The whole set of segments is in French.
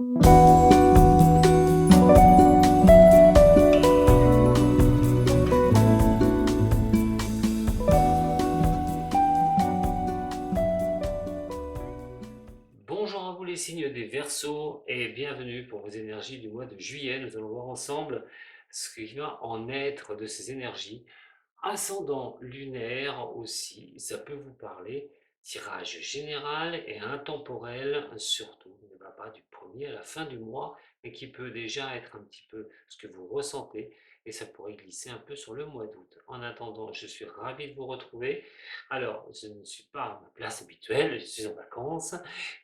Bonjour à vous les signes des Verseaux et bienvenue pour vos énergies du mois de juillet. Nous allons voir ensemble ce qui va en être de ces énergies. Ascendant lunaire aussi, ça peut vous parler. Tirage général et intemporel, surtout, ne va pas du premier à la fin du mois, mais qui peut déjà être un petit peu ce que vous ressentez, et ça pourrait glisser un peu sur le mois d'août. En attendant, je suis ravi de vous retrouver. Alors, je ne suis pas à ma place habituelle, je suis en vacances,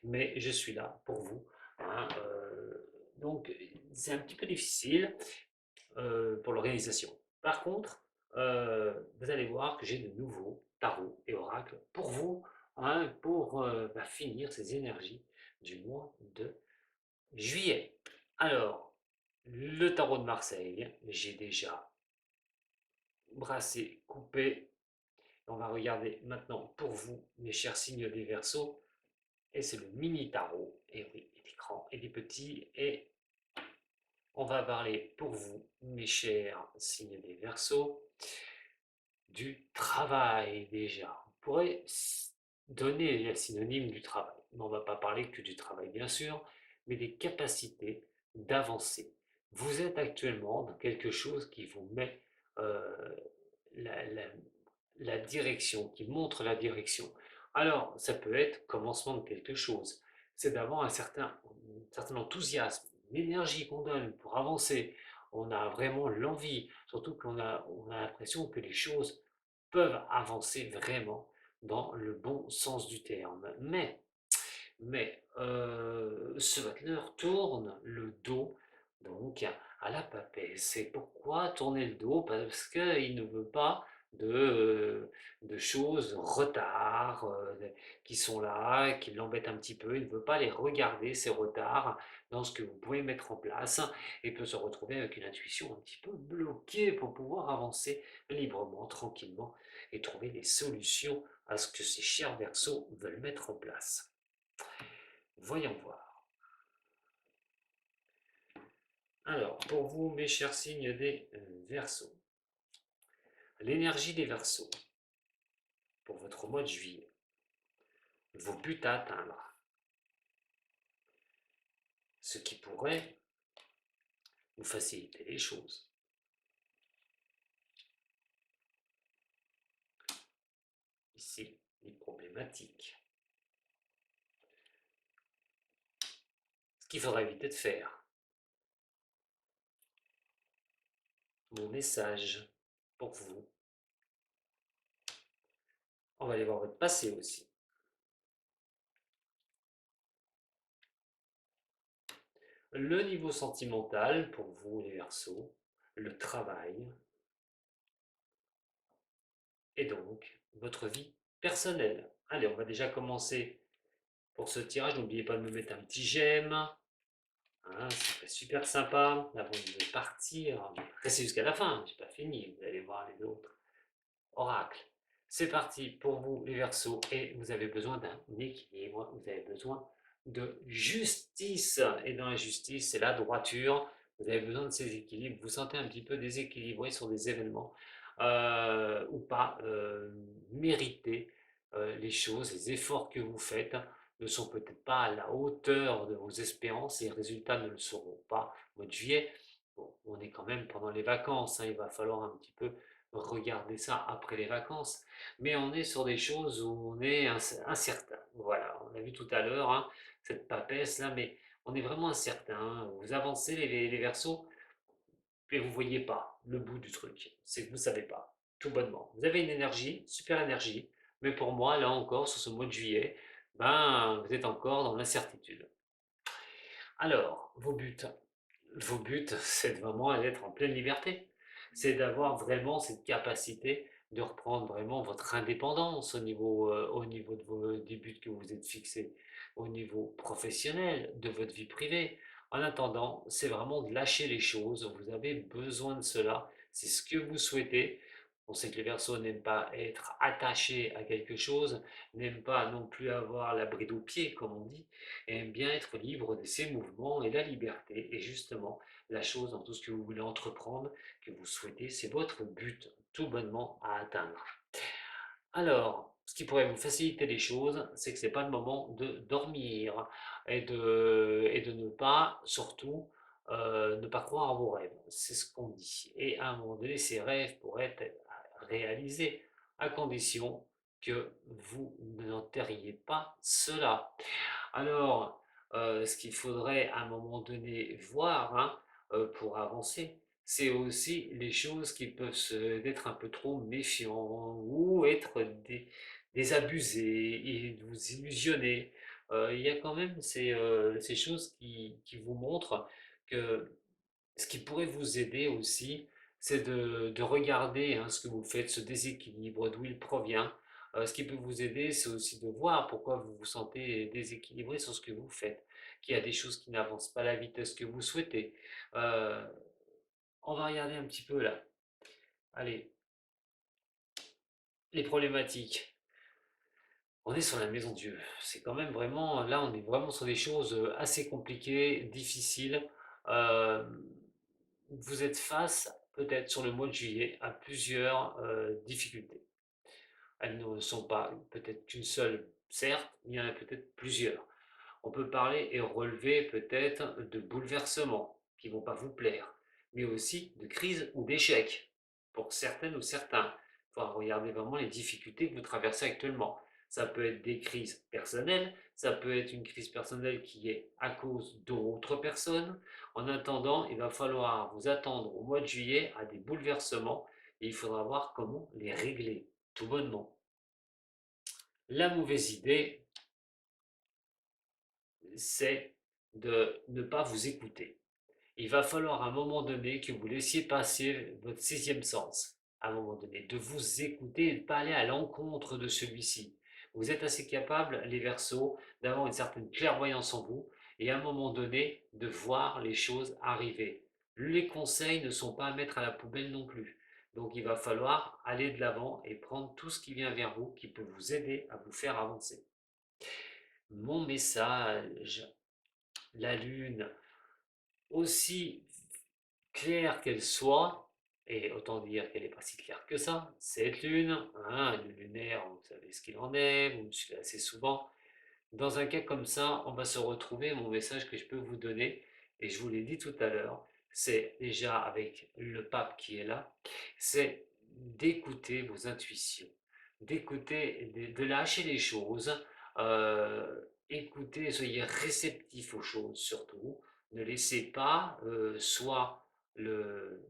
mais je suis là pour vous, hein, donc, c'est un petit peu difficile pour l'organisation. Par contre, vous allez voir que j'ai de nouveaux tarots et oracles pour vous, hein, pour finir ces énergies du mois de juillet. Alors, le tarot de Marseille, j'ai déjà brassé, coupé. On va regarder maintenant pour vous, mes chers signes des Verseaux, et c'est le mini tarot. Et oui, il est grand, il est petit, et on va parler pour vous, mes chers signes des Verseaux, du travail déjà. On pourrait donner le synonyme du travail, mais on ne va pas parler que du travail bien sûr, mais des capacités d'avancer. Vous êtes actuellement dans quelque chose qui vous met euh, la, la- la direction, qui montre la direction. Alors, ça peut être commencement de quelque chose. C'est d'avoir un certain enthousiasme, une énergie qu'on donne pour avancer. On a vraiment l'envie, surtout qu'on a l'impression que les choses peuvent avancer vraiment dans le bon sens du terme. Mais ce vateleur tourne le dos donc à la papesse. Et pourquoi tourner le dos? Parce qu'il ne veut pas de choses, retards qui sont là, qui l'embêtent un petit peu. Il ne veut pas les regarder, ces retards, dans ce que vous pouvez mettre en place, et peut se retrouver avec une intuition un petit peu bloquée pour pouvoir avancer librement, tranquillement, et trouver des solutions à ce que ces chers Verseaux veulent mettre en place. Voyons voir. Alors, pour vous, mes chers signes des Verseaux, l'énergie des Verseaux pour votre mois de juillet, vos buts à atteindre, ce qui pourrait vous faciliter les choses. Ici, les problématiques. Ce qu'il faudra éviter de faire. Mon message pour vous. On va aller voir votre passé aussi. Le niveau sentimental pour vous, les Verseaux, le travail, et donc votre vie personnelle. Allez, on va déjà commencer pour ce tirage. N'oubliez pas de me mettre un petit j'aime. Hein, c'est super sympa. Avant de partir, restez jusqu'à la fin, j'ai pas fini. Vous allez voir les autres oracles. C'est parti pour vous, les Verseaux, et vous avez besoin d'un équilibre. Vous avez besoin de justice. Et dans la justice, c'est la droiture. Vous avez besoin de ces équilibres. Vous sentez un petit peu déséquilibré sur des événements ou pas mériter les choses, les efforts que vous faites ne sont peut-être pas à la hauteur de vos espérances et les résultats ne le seront pas au mois de juillet. Bon, on est quand même pendant les vacances, hein, il va falloir un petit peu regarder ça après les vacances, mais on est sur des choses où on est incertain. Voilà, on a vu tout à l'heure hein, cette papesse là, mais on est vraiment incertain. Hein. Vous avancez les Verseaux, et vous ne voyez pas le bout du truc. C'est que vous ne savez pas, tout bonnement. Vous avez une énergie, super énergie, mais pour moi, là encore, sur ce mois de juillet, ben, vous êtes encore dans l'incertitude. Alors, vos buts, c'est vraiment d'être en pleine liberté. C'est d'avoir vraiment cette capacité de reprendre vraiment votre indépendance au niveau des buts que vous vous êtes fixés, au niveau professionnel, de votre vie privée. En attendant, c'est vraiment de lâcher les choses. Vous avez besoin de cela. C'est ce que vous souhaitez. On sait que les Verseaux n'aiment pas être attachés à quelque chose, n'aiment pas non plus avoir la bride au pied, comme on dit, et aiment bien être libres de ses mouvements et la liberté. Et justement, la chose dans tout ce que vous voulez entreprendre, que vous souhaitez, c'est votre but tout bonnement à atteindre. Alors, ce qui pourrait vous faciliter les choses, c'est que ce n'est pas le moment de dormir et de ne pas, surtout, ne pas croire à vos rêves. C'est ce qu'on dit. Et à un moment donné, ces rêves pourraient être réalisés à condition que vous n'enterriez pas cela. Alors, ce qu'il faudrait à un moment donné voir, hein, pour avancer, c'est aussi les choses qui peuvent être un peu trop méfiants ou être désabusés et vous illusionner. Il y a quand même ces choses qui vous montrent que ce qui pourrait vous aider aussi, c'est de regarder, hein, ce que vous faites, ce déséquilibre, d'où il provient. Ce qui peut vous aider, c'est aussi de voir pourquoi vous vous sentez déséquilibré sur ce que vous faites, qu'il y a des choses qui n'avancent pas à la vitesse que vous souhaitez. Euh, on va regarder un petit peu là. Allez, les problématiques. On est sur la maison Dieu. C'est quand même vraiment, là, on est vraiment sur des choses assez compliquées, difficiles. Euh, Vous êtes face, peut-être sur le mois de juillet, à plusieurs difficultés. Elles ne sont pas peut-être qu'une seule, certes, mais il y en a peut-être plusieurs. On peut parler et relever peut-être de bouleversements qui ne vont pas vous plaire, mais aussi de crises ou d'échecs pour certaines ou certains. Il faut regarder vraiment les difficultés que vous traversez actuellement. Ça peut être des crises personnelles, ça peut être une crise personnelle qui est à cause d'autres personnes. En attendant, il va falloir vous attendre au mois de juillet à des bouleversements et il faudra voir comment les régler, tout bonnement. La mauvaise idée, c'est de ne pas vous écouter. Il va falloir à un moment donné que vous laissiez passer votre sixième sens, à un moment donné, de vous écouter et de ne pas aller à l'encontre de celui-ci. Vous êtes assez capable, les Verseaux, d'avoir une certaine clairvoyance en vous et à un moment donné de voir les choses arriver. Les conseils ne sont pas à mettre à la poubelle non plus. Donc il va falloir aller de l'avant et prendre tout ce qui vient vers vous qui peut vous aider à vous faire avancer. Mon message, la lune, aussi claire qu'elle soit, et autant dire qu'elle n'est pas si claire que ça, cette lune, hein, le lunaire, vous savez ce qu'il en est, vous me suivez assez souvent. Dans un cas comme ça, on va se retrouver, mon message que je peux vous donner, et je vous l'ai dit tout à l'heure, c'est déjà avec le pape qui est là, c'est d'écouter vos intuitions, d'écouter, de lâcher les choses, écoutez, soyez réceptifs aux choses surtout, ne laissez pas soit le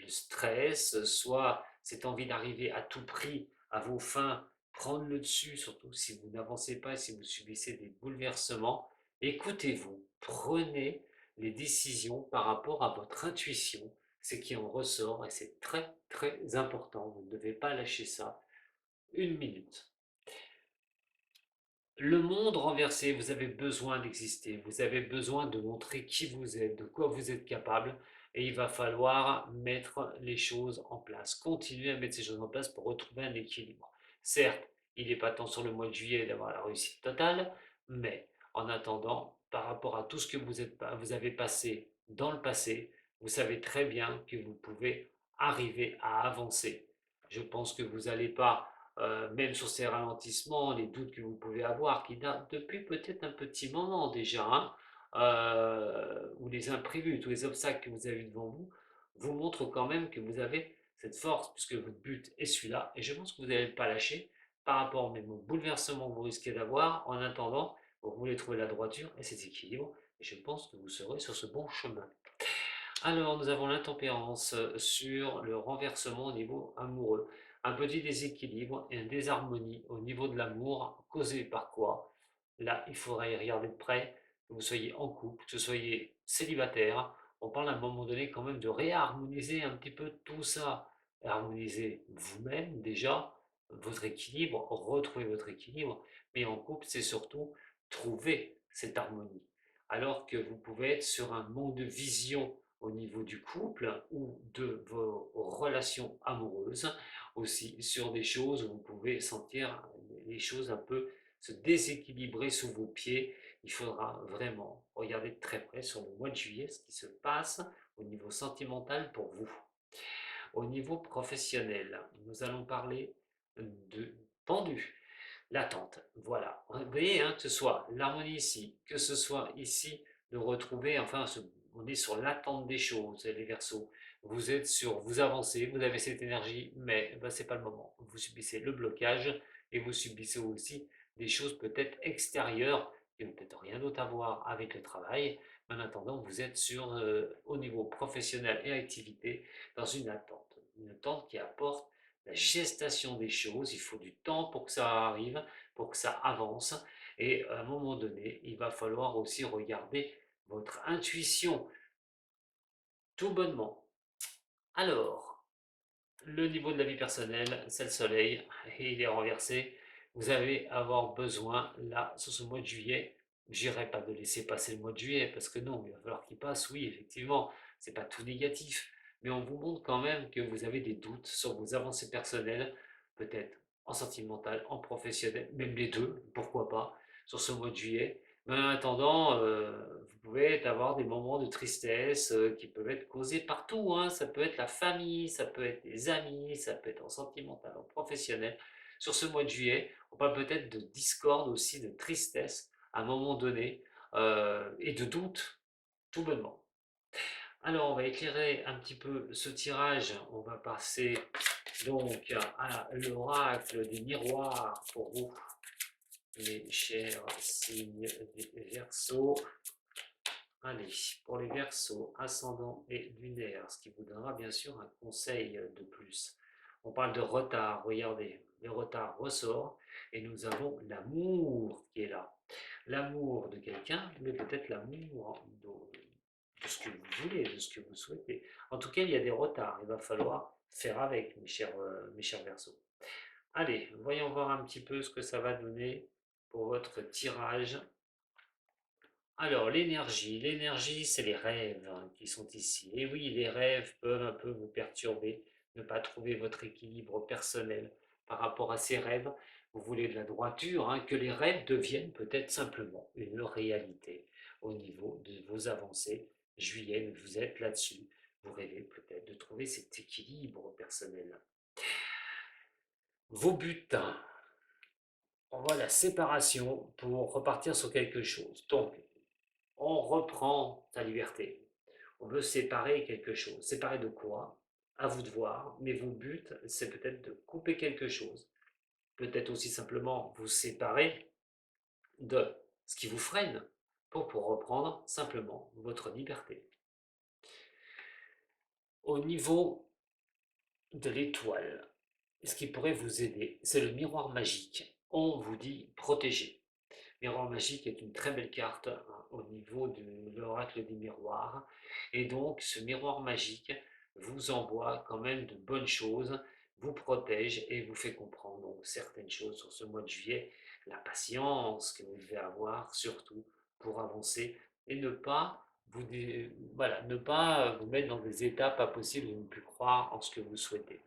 stress, soit cette envie d'arriver à tout prix à vos fins prendre le dessus, surtout si vous n'avancez pas, si vous subissez des bouleversements. Écoutez-vous, prenez les décisions par rapport à votre intuition, ce qui en ressort, et c'est très très important, vous ne devez pas lâcher ça une minute. Le monde renversé, vous avez besoin d'exister, vous avez besoin de montrer qui vous êtes, de quoi vous êtes capable, et il va falloir mettre les choses en place, continuer à mettre ces choses en place pour retrouver un équilibre. Certes, il n'est pas temps sur le mois de juillet d'avoir la réussite totale, mais en attendant, par rapport à tout ce que vous avez passé dans le passé, vous savez très bien que vous pouvez arriver à avancer. Je pense que vous n'allez pas même sur ces ralentissements, les doutes que vous pouvez avoir, qui datent depuis peut-être un petit moment déjà, hein, ou les imprévus, tous les obstacles que vous avez devant vous, vous montrent quand même que vous avez cette force, puisque votre but est celui-là, et je pense que vous n'allez pas lâcher par rapport même au bouleversement que vous risquez d'avoir. En attendant, vous voulez trouver la droiture et cet équilibre, et je pense que vous serez sur ce bon chemin. Alors, nous avons l'intempérance sur le renversement au niveau amoureux. Un petit déséquilibre et une désharmonie au niveau de l'amour, causé par quoi? Là, il faudra y regarder de près, que vous soyez en couple, que vous soyez célibataire. On parle à un moment donné quand même de réharmoniser un petit peu tout ça. Harmoniser vous-même déjà, votre équilibre, retrouver votre équilibre. Mais en couple, c'est surtout trouver cette harmonie. Alors que vous pouvez être sur un manque de vision au niveau du couple ou de vos relations amoureuses, aussi sur des choses où vous pouvez sentir les choses un peu se déséquilibrer sous vos pieds. Il faudra vraiment regarder de très près sur le mois de juillet ce qui se passe au niveau sentimental pour vous. Au niveau professionnel, nous allons parler de pendu, l'attente. Voilà. Vous voyez, hein, que ce soit l'harmonie ici, que ce soit ici, de retrouver, enfin, on est sur l'attente des choses, les Verseaux. Vous êtes sur, vous avancez, vous avez cette énergie, mais ben, ce n'est pas le moment. Vous subissez le blocage et vous subissez aussi des choses peut-être extérieures qui n'ont peut-être rien d'autre à voir avec le travail. Mais en attendant, vous êtes sur, au niveau professionnel et activité, dans une attente qui apporte la gestation des choses. Il faut du temps pour que ça arrive, pour que ça avance. Et à un moment donné, il va falloir aussi regarder votre intuition tout bonnement. Alors, le niveau de la vie personnelle, c'est le soleil, et il est renversé. Vous allez avoir besoin, là, sur ce mois de juillet, je dirais pas de laisser passer le mois de juillet, parce que non, il va falloir qu'il passe, oui, effectivement, c'est pas tout négatif, mais on vous montre quand même que vous avez des doutes sur vos avancées personnelles, peut-être en sentimental, en professionnel, même les deux, pourquoi pas, sur ce mois de juillet. Mais en attendant, vous pouvez avoir des moments de tristesse qui peuvent être causés partout, hein. Ça peut être la famille, ça peut être les amis, ça peut être en sentimental, en professionnel. Sur ce mois de juillet, on parle peut-être de discorde aussi, de tristesse à un moment donné et de doute, tout bonnement. Alors, on va éclairer un petit peu ce tirage. On va passer donc à l'oracle des miroirs pour vous, mes chers signes des Verseaux. Allez, pour les Verseaux, ascendant et lunaire, ce qui vous donnera bien sûr un conseil de plus. On parle de retard, regardez, le retard ressort et nous avons l'amour qui est là. L'amour de quelqu'un, mais peut-être l'amour de ce que vous voulez, de ce que vous souhaitez. En tout cas, il y a des retards, il va falloir faire avec, mes chers Verseaux. Allez, voyons voir un petit peu ce que ça va donner pour votre tirage. Alors, l'énergie, c'est les rêves hein, qui sont ici. Et oui, les rêves peuvent un peu vous perturber, ne pas trouver votre équilibre personnel par rapport à ces rêves. Vous voulez de la droiture, hein, que les rêves deviennent peut-être simplement une réalité au niveau de vos avancées. Juillet, vous êtes là-dessus. Vous rêvez peut-être de trouver cet équilibre personnel. Vos buts, hein, on voit la séparation pour repartir sur quelque chose. Donc, on reprend sa liberté. On veut séparer quelque chose. Séparer de quoi? À vous de voir, mais vos buts, c'est peut-être de couper quelque chose. Peut-être aussi simplement vous séparer de ce qui vous freine pour reprendre simplement votre liberté. Au niveau de l'étoile, ce qui pourrait vous aider, c'est le miroir magique. On vous dit protéger. Miroir magique est une très belle carte hein, au niveau de l'oracle des miroirs. Et donc, ce miroir magique vous envoie quand même de bonnes choses, vous protège et vous fait comprendre donc, certaines choses sur ce mois de juillet. La patience que vous devez avoir, surtout pour avancer et ne pas voilà, ne pas vous mettre dans des états pas possibles de ne plus croire en ce que vous souhaitez.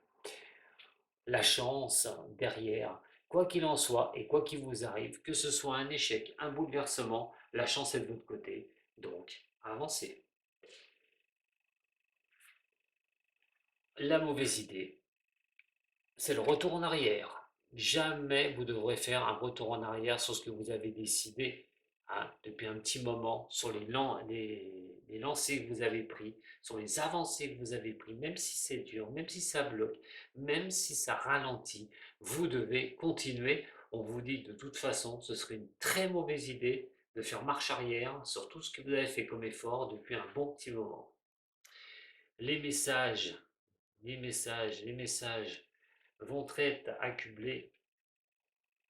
La chance derrière, quoi qu'il en soit et quoi qu'il vous arrive, que ce soit un échec, un bouleversement, la chance est de votre côté. Donc, avancez. La mauvaise idée, c'est le retour en arrière. Jamais vous devrez faire un retour en arrière sur ce que vous avez décidé hein, depuis un petit moment, sur les lancers que vous avez pris, sur les avancées que vous avez pris, même si c'est dur, même si ça bloque, même si ça ralentit, vous devez continuer. On vous dit de toute façon, ce serait une très mauvaise idée de faire marche arrière sur tout ce que vous avez fait comme effort depuis un bon petit moment. Les messages, les messages vont être accublés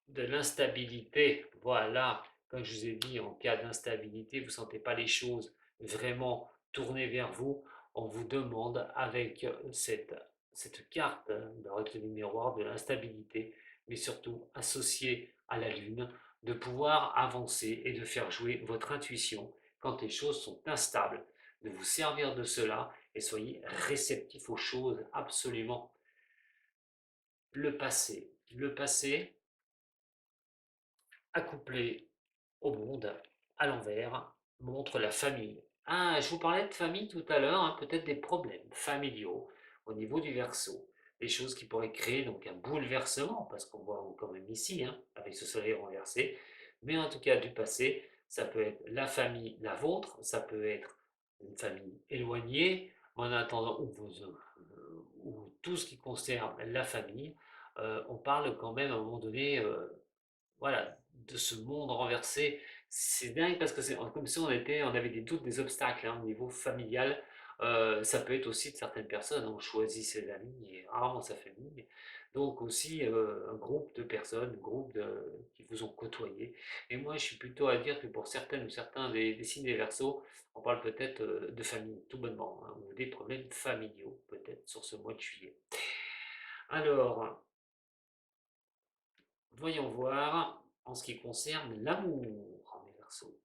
de l'instabilité. Voilà, comme je vous ai dit, en cas d'instabilité, vous ne sentez pas les choses vraiment tourner vers vous. On vous demande avec cette carte de règle du miroir de l'instabilité, mais surtout associée à la Lune, de pouvoir avancer et de faire jouer votre intuition quand les choses sont instables. de vous servir de cela et soyez réceptifs aux choses, absolument. Le passé accouplé au monde, à l'envers, montre la famille. Ah, je vous parlais de famille tout à l'heure, hein, peut-être des problèmes familiaux au niveau du Verseau, des choses qui pourraient créer donc un bouleversement, parce qu'on voit quand même ici, hein, avec ce soleil renversé, mais en tout cas du passé, ça peut être la famille, la vôtre, ça peut être une famille éloignée, en attendant, ou tout ce qui concerne la famille, on parle quand même à un moment donné, voilà, de ce monde renversé. C'est dingue parce que c'est comme si on avait des doutes, des obstacles, hein, au niveau familial. Ça peut être aussi de certaines personnes, on choisit ses amis et rarement sa famille. Donc aussi un groupe de personnes, qui vous ont côtoyé. Et moi, je suis plutôt à dire que pour certaines ou certains des signes des Verseaux, on parle peut-être de famille, tout bonnement, hein, ou des problèmes familiaux, peut-être, sur ce mois de juillet. Alors, voyons voir en ce qui concerne l'amour, mes Verseaux.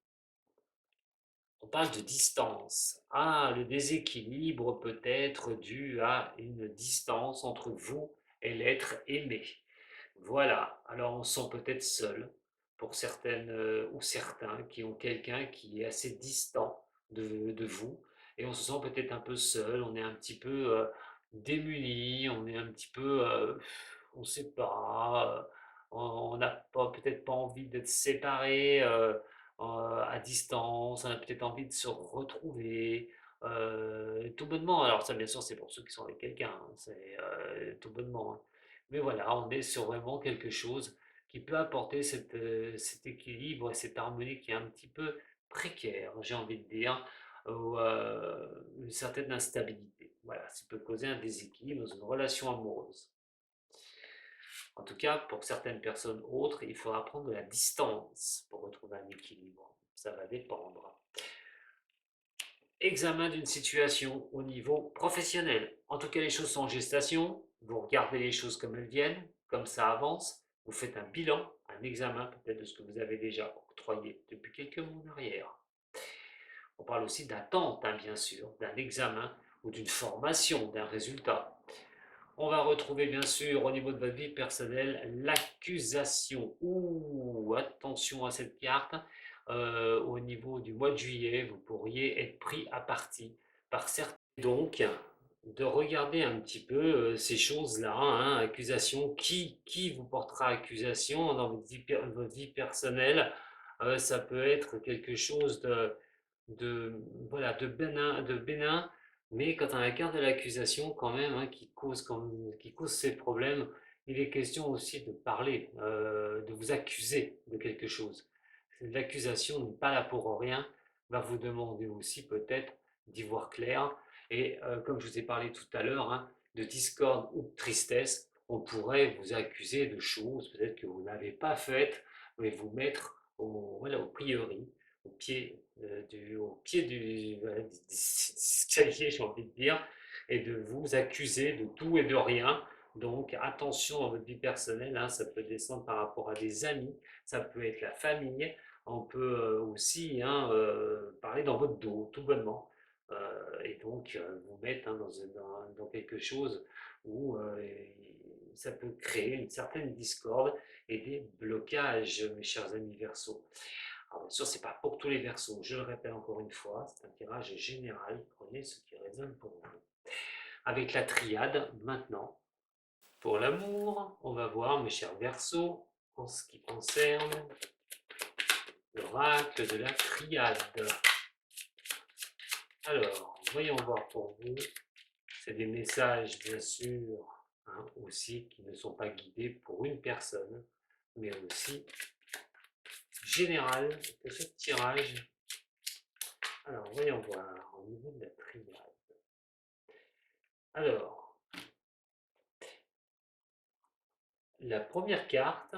On parle de distance. Ah, le déséquilibre peut être dû à une distance entre vous et l'être aimé. Voilà, alors on se sent peut-être seul pour certaines ou certains qui ont quelqu'un qui est assez distant de vous et on se sent peut-être un peu seul, on est un petit peu démuni, on est un petit peu, on ne sait pas, on n'a pas, peut-être pas envie d'être séparés à distance, on a peut-être envie de se retrouver. Tout bonnement, alors ça bien sûr c'est pour ceux qui sont avec quelqu'un, hein, c'est tout bonnement, hein. Mais voilà, on est sur vraiment quelque chose qui peut apporter cet équilibre et cette harmonie qui est un petit peu précaire, j'ai envie de dire, ou une certaine instabilité. Voilà, ça peut causer un déséquilibre dans une relation amoureuse. En tout cas, pour certaines personnes autres, il faudra prendre de la distance pour retrouver un équilibre. Ça va dépendre. Examen d'une situation au niveau professionnel. En tout cas, les choses sont en gestation. Vous regardez les choses comme elles viennent, comme ça avance. Vous faites un bilan, un examen peut-être de ce que vous avez déjà octroyé depuis quelques mois en arrière. On parle aussi d'attente, hein, bien sûr, d'un examen ou d'une formation, d'un résultat. On va retrouver bien sûr au niveau de votre vie personnelle l'accusation. Ouh, attention à cette carte. Au niveau du mois de juillet, vous pourriez être pris à partie par certains. Donc, de regarder un petit peu ces choses-là, hein, accusation, qui vous portera accusation dans votre vie personnelle. Ça peut être quelque chose de, voilà, de bénin, mais quand on a la carte de l'accusation, quand même, hein, qui cause ces problèmes, il est question aussi de parler, de vous accuser de quelque chose. L'accusation n'est pas là pour rien, va vous demander aussi peut-être d'y voir clair. Et comme je vous ai parlé tout à l'heure, hein, de discorde ou de tristesse, on pourrait vous accuser de choses peut-être que vous n'avez pas faites, mais vous mettre voilà, au priori, au pied du voilà, des escalier, j'ai envie de dire, et de vous accuser de tout et de rien. Donc attention dans votre vie personnelle, hein, ça peut descendre par rapport à des amis, ça peut être la famille, on peut aussi, hein, parler dans votre dos, tout bonnement. Et donc vous mettre, hein, dans quelque chose où ça peut créer une certaine discorde et des blocages, mes chers amis Verseaux. Alors bien sûr, ce n'est pas pour tous les Verseaux, je le répète encore une fois, c'est un tirage général, prenez ce qui résonne pour vous. Avec la triade, maintenant, pour l'amour, on va voir, mes chers Verseaux, en ce qui concerne l'oracle de la triade. Alors, voyons voir pour vous. C'est des messages, bien sûr, hein, aussi, qui ne sont pas guidés pour une personne, mais aussi général de ce tirage. Alors, voyons voir au niveau de la triade. Alors, la première carte,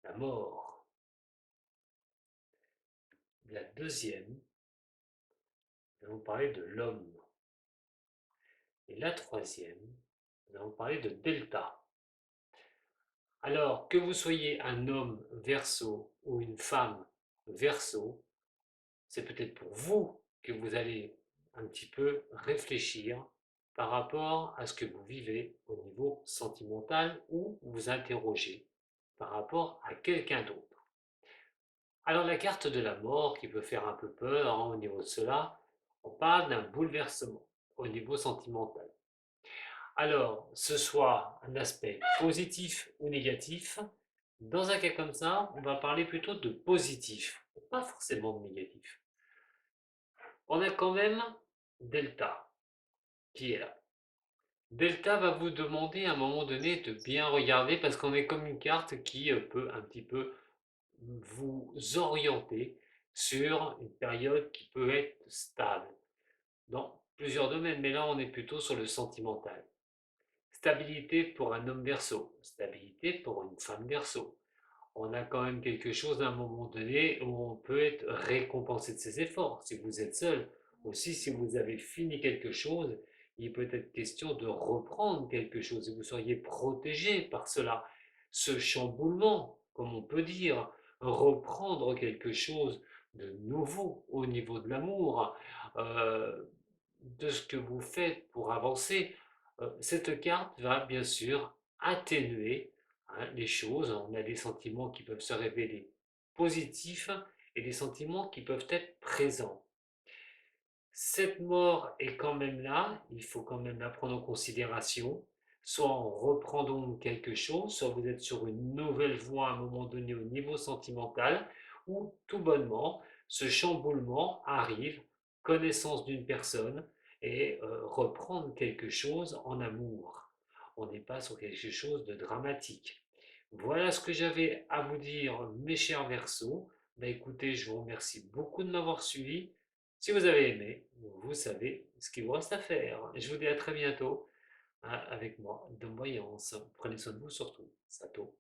la mort. La deuxième, nous allons parler de l'homme. Et la troisième, nous allons parler de delta. Alors, que vous soyez un homme Verseau ou une femme Verseau, c'est peut-être pour vous que vous allez un petit peu réfléchir par rapport à ce que vous vivez au niveau sentimental ou vous interroger par rapport à quelqu'un d'autre. Alors la carte de la mort qui peut faire un peu peur hein, au niveau de cela, on parle d'un bouleversement au niveau sentimental. Alors, ce soit un aspect positif ou négatif, dans un cas comme ça, on va parler plutôt de positif, pas forcément de négatif. On a quand même Delta qui est là. Delta va vous demander à un moment donné de bien regarder parce qu'on est comme une carte qui peut un petit peu vous orienter sur une période qui peut être stable dans plusieurs domaines, mais là on est plutôt sur le sentimental. Stabilité pour un homme Verseau, stabilité pour une femme Verseau. On a quand même quelque chose à un moment donné où on peut être récompensé de ses efforts. Si vous êtes seul, aussi si vous avez fini quelque chose, il peut être question de reprendre quelque chose et vous seriez protégé par cela. Ce chamboulement, comme on peut dire, reprendre quelque chose de nouveau au niveau de l'amour, euh, de ce que vous faites pour avancer, cette carte va bien sûr atténuer hein, les choses. On a des sentiments qui peuvent se révéler positifs et des sentiments qui peuvent être présents. Cette mort est quand même là, il faut quand même la prendre en considération. Soit on reprend donc quelque chose, soit vous êtes sur une nouvelle voie à un moment donné au niveau sentimental, ou tout bonnement, ce chamboulement arrive, connaissance d'une personne, et reprendre quelque chose en amour. On n'est pas sur quelque chose de dramatique. Voilà ce que j'avais à vous dire, mes chers Verseaux. Ben écoutez, je vous remercie beaucoup de m'avoir suivi. Si vous avez aimé, vous savez ce qu'il vous reste à faire. Je vous dis à très bientôt hein, avec moi de Voyance. Prenez soin de vous surtout. Sato.